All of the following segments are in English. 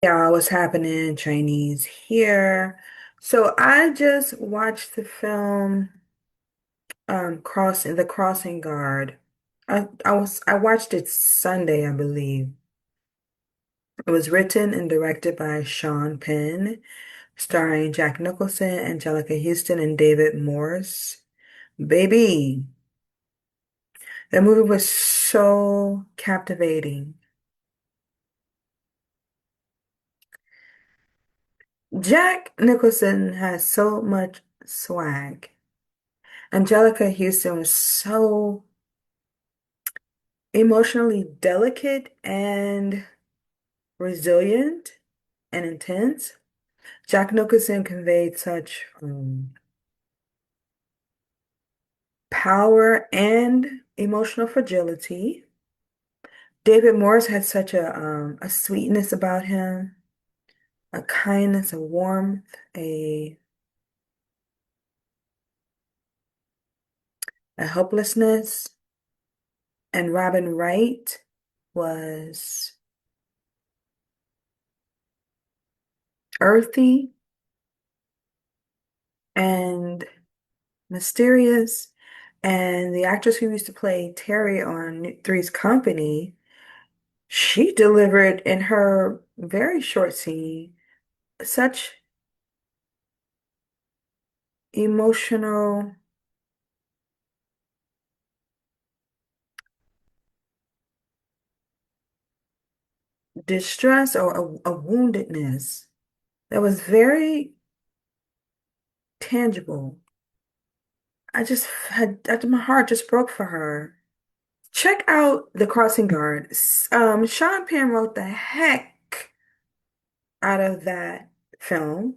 Yeah, what's happening? Chinese here. So I just watched the film The Crossing Guard. I watched it Sunday, I believe. It was written and directed by Sean Penn, starring Jack Nicholson, Angelica Houston, and David Morse. Baby, that movie was so captivating. Jack Nicholson has so much swag. Angelica Houston was so emotionally delicate and resilient and intense. Jack Nicholson conveyed such power and emotional fragility. David Morse had such a sweetness about him, a kindness, a warmth, a helplessness. And Robin Wright was earthy and mysterious. And the actress who used to play Terry on Three's Company, she delivered in her very short scene such emotional distress or a woundedness that was very tangible. My heart just broke for her. Check out The Crossing Guard. Sean Penn wrote the heck out of that film.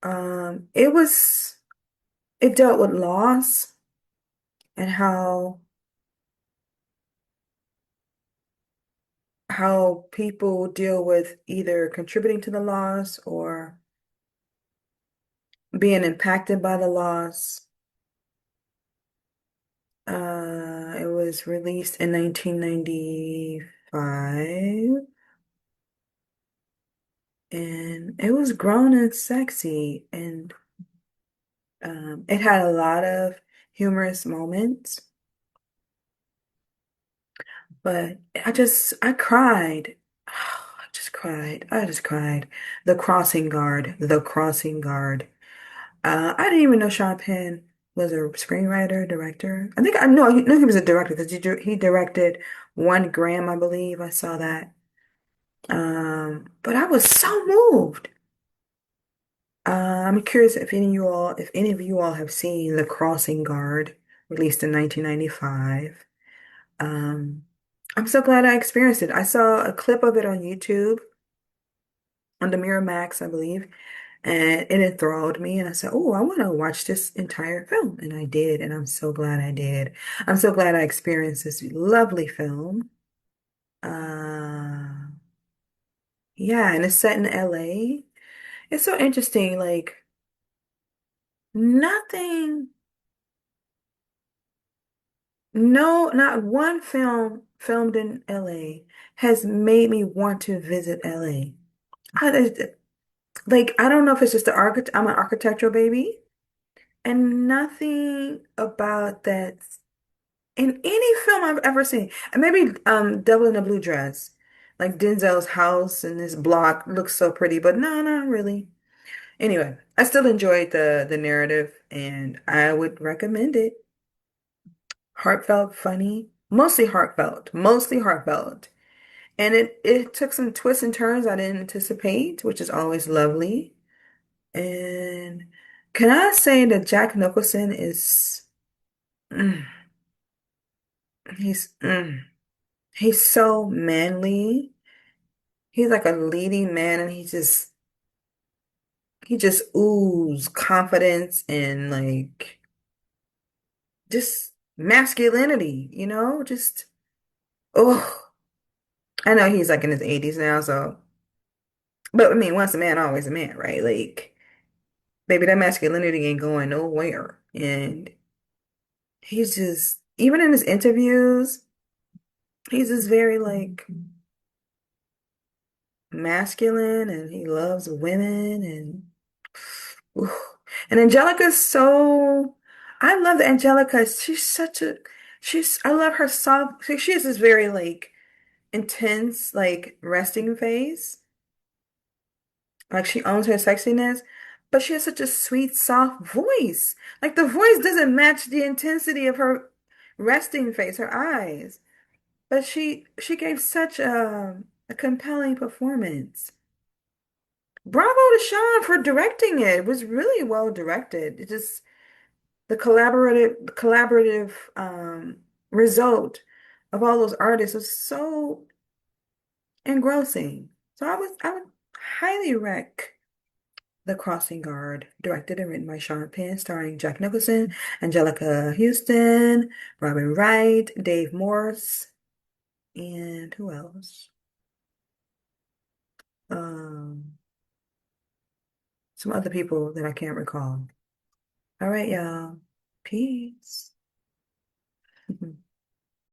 It was, it dealt with loss and how people deal with either contributing to the loss or being impacted by the loss. It was released in 1995 and it was grown and sexy and it had a lot of humorous moments, but I cried. I just cried. I just cried. The Crossing Guard, The Crossing Guard. I didn't even know Sean Penn was a screenwriter, director. I know he knew he was a director because he directed One Gram, I believe. I saw that. But I was so moved. I'm curious if any of you all have seen The Crossing Guard, released in 1995. Um, I'm so glad I experienced it. I saw a clip of it on YouTube on the Miramax, I believe, and it enthralled me. And I said, "Oh, I want to watch this entire film," and I did. And I'm so glad I did. I'm so glad I experienced this lovely film. Uh, yeah, and it's set in LA. It's so interesting. Like nothing, no, not one film filmed in LA has made me want to visit LA. Like, I don't know if it's just the architect, I'm an architectural baby, and nothing about that in any film I've ever seen. And maybe Devil in a Blue Dress. Like Denzel's house and this block looks so pretty, but no, not really. Anyway, I still enjoyed the narrative and I would recommend it. Heartfelt, funny, mostly heartfelt. And it took some twists and turns I didn't anticipate, which is always lovely. And can I say that Jack Nicholson is mm, he's he's so manly. He's like a leading man and he just oozes confidence and like just masculinity, you know? Just oh, I know he's like in his 80s now, so but I mean, once a man, always a man, right? Like baby, that masculinity ain't going nowhere. And he's just even in his interviews, he's just very like masculine and he loves women and oof. And Angelica's so I love Angelica. She's such a she's I love her soft she has this very like intense like resting face. Like she owns her sexiness, but she has such a sweet, soft voice. Like the voice doesn't match the intensity of her resting face, her eyes. But she gave such a compelling performance. Bravo to Sean for directing it. It was really well directed. It just the collaborative result of all those artists was so engrossing. So I would highly rec The Crossing Guard, directed and written by Sean Penn, starring Jack Nicholson, Angelica Houston, Robin Wright, Dave Morse, and who else? Um, some other people that I can't recall. All right, y'all. Peace.